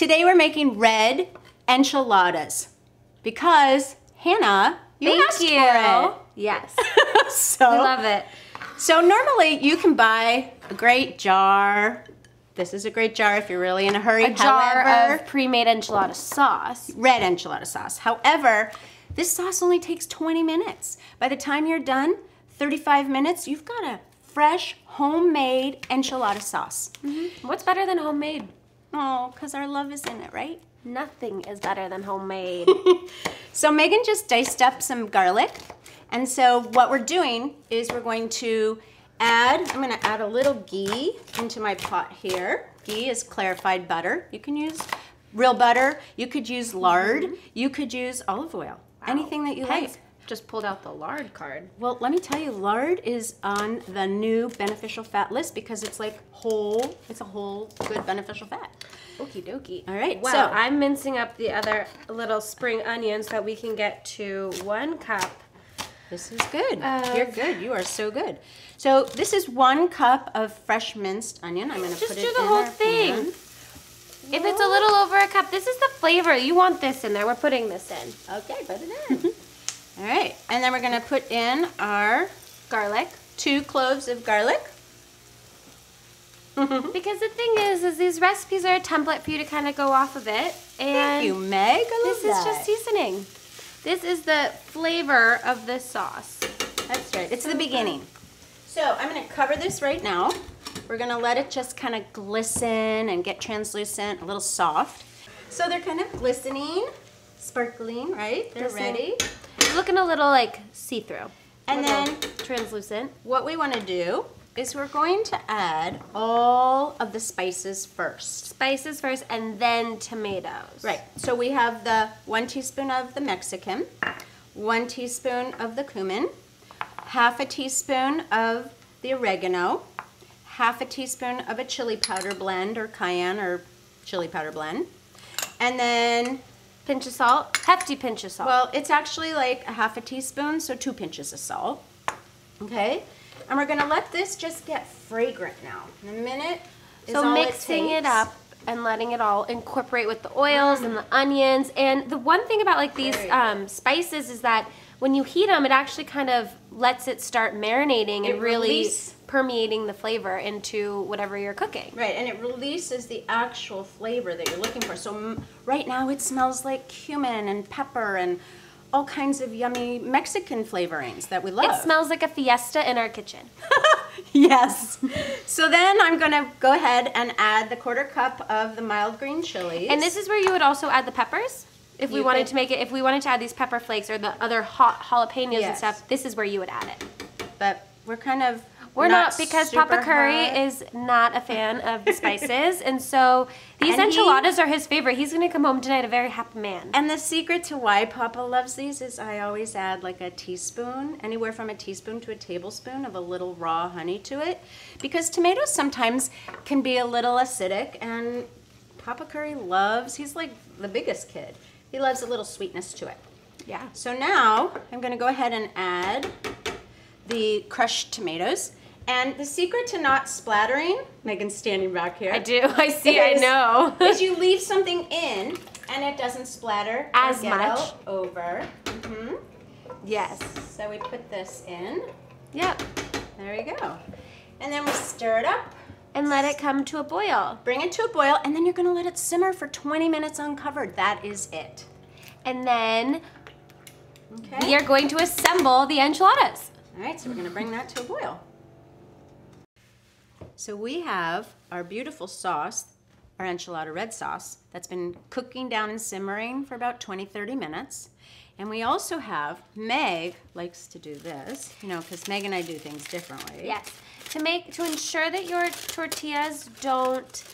Today we're making red enchiladas because Hannah, you asked for it. Yes. So I love it. So normally you can buy a great jar. This is a great jar if you're really in a hurry. A jar of pre-made enchilada sauce. Red enchilada sauce. However, this sauce only takes 20 minutes. By the time you're done, 35 minutes, you've got a fresh, homemade enchilada sauce. Mm-hmm. What's better than homemade? Oh, because our love is in it, right? Nothing is better than homemade. So Megan just diced up some garlic. And so what we're doing is we're going to I'm going to add a little ghee into my pot here. Ghee is clarified butter. You can use real butter. You could use lard. You could use olive oil. Wow. Anything that you like. Just pulled out the lard card. Well, let me tell you, lard is on the new beneficial fat list because it's like it's a whole good beneficial fat. Okie dokie. All right. Well, so I'm mincing up the other little spring onions so that we can get to 1 cup. This is good. You're good. You are so good. So this is 1 cup of fresh minced onion. I'm going to put it in Just do the whole thing. Pan. If it's a little over a cup, this is the flavor. You want this in there. We're putting this in. Okay, put it in. All right. And then we're going to put in our Garlic. 2 cloves of garlic. Because the thing is these recipes are a template for you to kind of go off of it. And thank you, Meg. I love this is just seasoning. This is the flavor of this sauce. That's right. It's the beginning. So I'm going to cover this right now. We're going to let it just kind of glisten and get translucent, a little soft. So they're kind of glistening, sparkling, right? They're ready. It's looking a little like see-through. And then translucent. What we want to do is we're going to add all of the spices first. Spices first and then tomatoes. Right. So we have the 1 teaspoon of the Mexican, 1 teaspoon of the cumin, 1/2 teaspoon of the oregano, 1/2 teaspoon of a chili powder blend or cayenne or chili powder blend, and then pinch of salt, hefty pinch of salt. Well, it's actually like 1/2 teaspoon, so 2 pinches of salt. Okay. And we're going to let this just get fragrant now. In a minute is all mixing it up and letting it all incorporate with the oils and the onions. And the one thing about like these spices is that when you heat them, it actually kind of lets it start marinating and really permeating the flavor into whatever you're cooking. Right, and it releases the actual flavor that you're looking for. So right now it smells like cumin and pepper and all kinds of yummy Mexican flavorings that we love. It smells like a fiesta in our kitchen. Yes. So then I'm going to go ahead and add the 1/4 cup of the mild green chilies. And this is where you would also add the peppers. If we wanted to make it, if we wanted to add these pepper flakes or the other hot jalapenos and stuff, this is where you would add it. But we're kind of We're not because Papa Curry is not a fan of the spices, and so these enchiladas are his favorite. He's going to come home tonight a very happy man. And the secret to why Papa loves these is I always add like a teaspoon, anywhere from a teaspoon to a tablespoon of a little raw honey to it, because tomatoes sometimes can be a little acidic, and Papa Curry he's like the biggest kid. He loves a little sweetness to it. Yeah. So now I'm going to go ahead and add the crushed tomatoes. And the secret to not splattering, Megan's standing back here. I do, I see, I know. Is you leave something in and it doesn't splatter as much over. Yes. So we put this in. Yep. There we go. And then we stir it up. And let it come to a boil. Bring it to a boil, and then you're going to let it simmer for 20 minutes uncovered. That is it. And then we are going to assemble the enchiladas. All right, so we're going to bring that to a boil. So we have our beautiful sauce, our enchilada red sauce, that's been cooking down and simmering for about 20-30 minutes. And we also have, Meg likes to do this, you know, because Meg and I do things differently. Yes. To ensure that your tortillas don't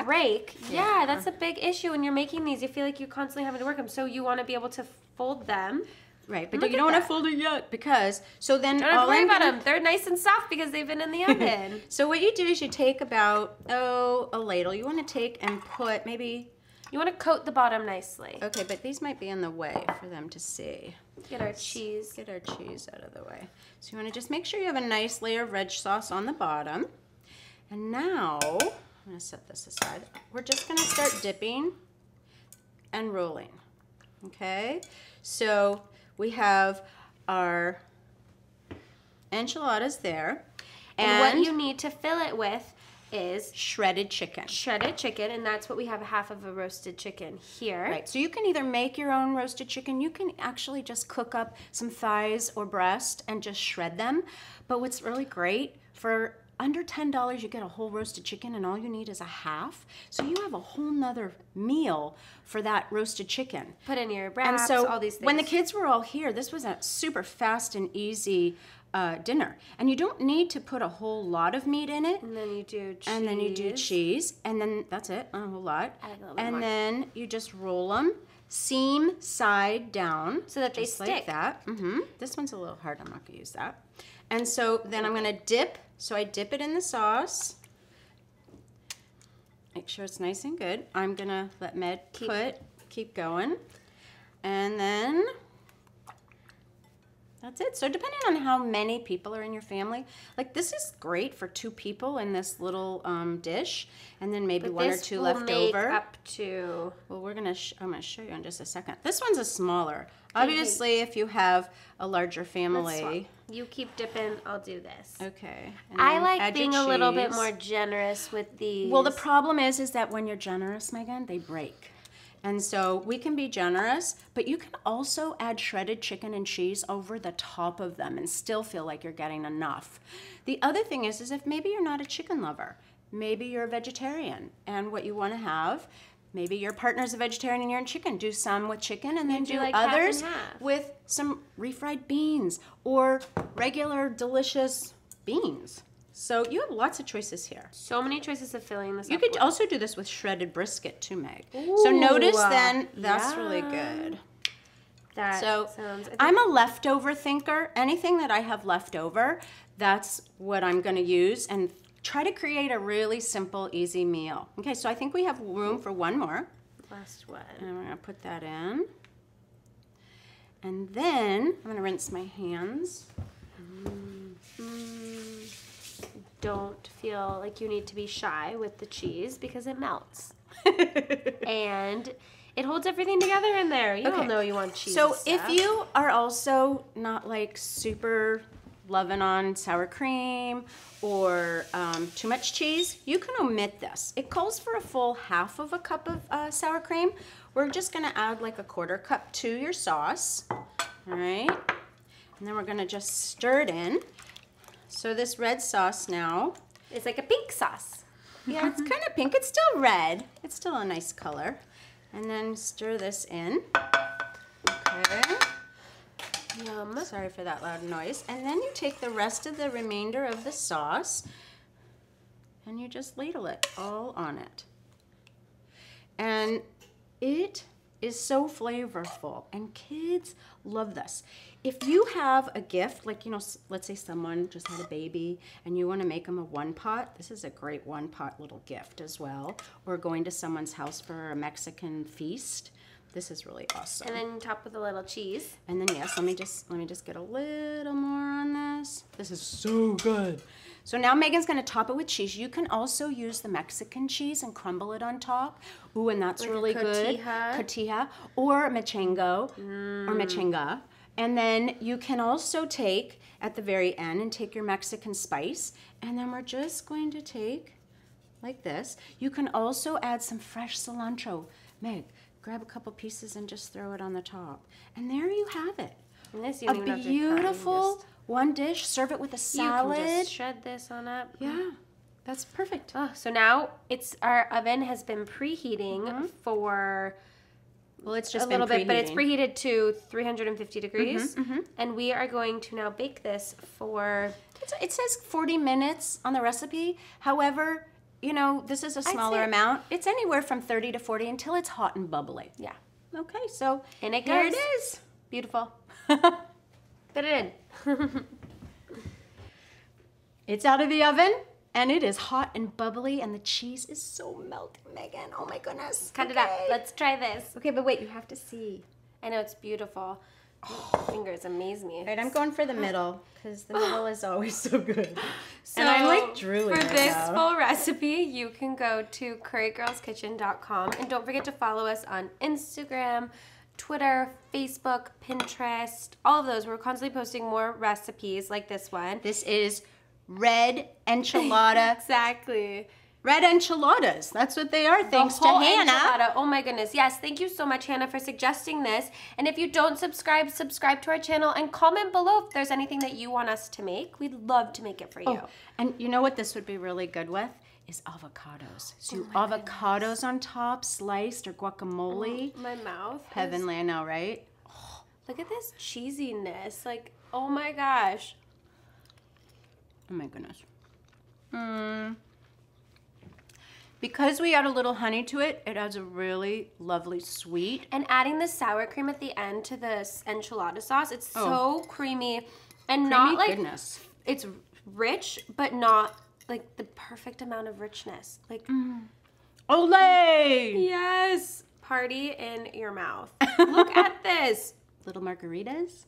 break. Yeah, that's a big issue when you're making these. You feel like you're constantly having to work them. So you want to be able to fold them. Right, but you don't want to fold it yet because, so then don't have to worry about them. They're nice and soft because they've been in the oven. So what you do is you take about, a ladle. You want to take and put maybe... You want to coat the bottom nicely. Okay, but these might be in the way for them to see. Get our cheese. Get our cheese out of the way. So you want to just make sure you have a nice layer of red sauce on the bottom. And now I'm gonna set this aside. We're just gonna start dipping and rolling, okay? So we have our enchiladas there. And what you need to fill it with is shredded chicken. Shredded chicken, and that's what we have, half of a roasted chicken here. Right, so you can either make your own roasted chicken, you can actually just cook up some thighs or breast and just shred them. But what's really great, for under $10 you get a whole roasted chicken and all you need is a half. So you have a whole nother meal for that roasted chicken. Put in your wraps, and so all these things. When the kids were all here, this was a super fast and easy dinner. And you don't need to put a whole lot of meat in it. And then you do cheese. And then you do cheese. And then that's it, not a whole lot. Add a little bit and more. then you just roll them seam side down. So that they just stick. like that. This one's a little hard. I'm not going to use that. And so then I'm going to dip. So I dip it in the sauce. Make sure it's nice and good. I'm going to let Med keep going. And then that's it. So depending on how many people are in your family, like this is great for 2 people in this little dish, and then maybe 1 or 2 left over. Up to. Well, I'm gonna show you in just a second. This one's a smaller. Obviously, if you have a larger family. You keep dipping. I'll do this. Okay. I like being a little bit more generous with these. Well, the problem is that when you're generous, Megan, they break. And so we can be generous, but you can also add shredded chicken and cheese over the top of them and still feel like you're getting enough. The other thing is if maybe you're not a chicken lover, maybe you're a vegetarian, and what you want to have, maybe your partner's a vegetarian and you're in chicken, do some with chicken and then do like others half and half. with some refried beans or regular delicious beans. So you have lots of choices here. So many choices of filling this You up could with. also do this with shredded brisket too, Meg. Ooh, so notice then, that's really yum. good. That So sounds. I'm a leftover thinker. Anything that I have left over, that's what I'm gonna use and try to create a really simple, easy meal. Okay, so I think we have room for one more. Last one. And we're gonna put that in. And then I'm gonna rinse my hands. Don't feel like you need to be shy with the cheese because it melts. And it holds everything together in there. You don't know you want cheese. So and if stuff. you are also not like super loving on sour cream or too much cheese, you can omit this. It calls for a full half of a cup of sour cream. We're just gonna add like a 1/4 cup to your sauce, all right? And then we're gonna just stir it in. So this red sauce now, it's like a pink sauce. yeah, it's kind of pink. It's still red. It's still a nice color. And then stir this in. Okay. Yum. Sorry for that loud noise. And then you take the rest of the remainder of the sauce and you just ladle it all on it. And it is so flavorful and kids love this. If you have a gift, like, you know, let's say someone just had a baby and you want to make them a one-pot, this is a great one-pot little gift as well. Or going to someone's house for a Mexican feast. This is really awesome. And then top with a little cheese. And then yes, let me just get a little more on this. This is so good. So now Megan's gonna top it with cheese. You can also use the Mexican cheese and crumble it on top. Ooh, and that's like really good. Cotija or machengo or machenga. And then you can also take at the very end and take your Mexican spice. And then we're just going to take like this. You can also add some fresh cilantro. Meg, grab a couple pieces and just throw it on the top. And there you have it. And this you A don't even have to cut, beautiful one dish. Serve it with a salad. You can just shred this on up. Yeah, that's perfect. Oh, so now our oven has been preheating for Well, it's just a little bit, but it's preheated to 350 degrees. And we are going to now bake this for... It says 40 minutes on the recipe. However, you know, this is a smaller amount. It's anywhere from 30 to 40 until it's hot and bubbly. Yeah. Okay, so And it here goes. it is. Beautiful. Put it in. It's out of the oven, and it is hot and bubbly, and the cheese is so melted, Megan. Oh my goodness. Cut it up. Let's try this. Okay, but wait, you have to see. I know it's beautiful. Fingers amaze me. All right, I'm going for the middle because the middle is always so good. So and I'm like drooling for right this now. full recipe, you can go to currygirlskitchen.com, and don't forget to follow us on Instagram, Twitter, Facebook, Pinterest, all of those. We're constantly posting more recipes like this one. This is Red Enchilada. Exactly. Red Enchiladas. That's what they are, thanks to whole Hannah. enchilada. Oh my goodness. Yes, thank you so much, Hannah, for suggesting this. And if you don't subscribe to our channel and comment below if there's anything that you want us to make. We'd love to make it for you. Oh, and you know what this would be really good with? Is avocados. So avocados on top, sliced, or guacamole. Oh, my mouth. Heavenly, I know, right? Look at this cheesiness. Like, oh my gosh. Oh my goodness. Because we add a little honey to it, it adds a really lovely sweet. And adding the sour cream at the end to this enchilada sauce, it's so creamy and not like goodness. It's rich, but not like the perfect amount of richness. Like, Olay! yes, party in your mouth. Look at this. Little margaritas.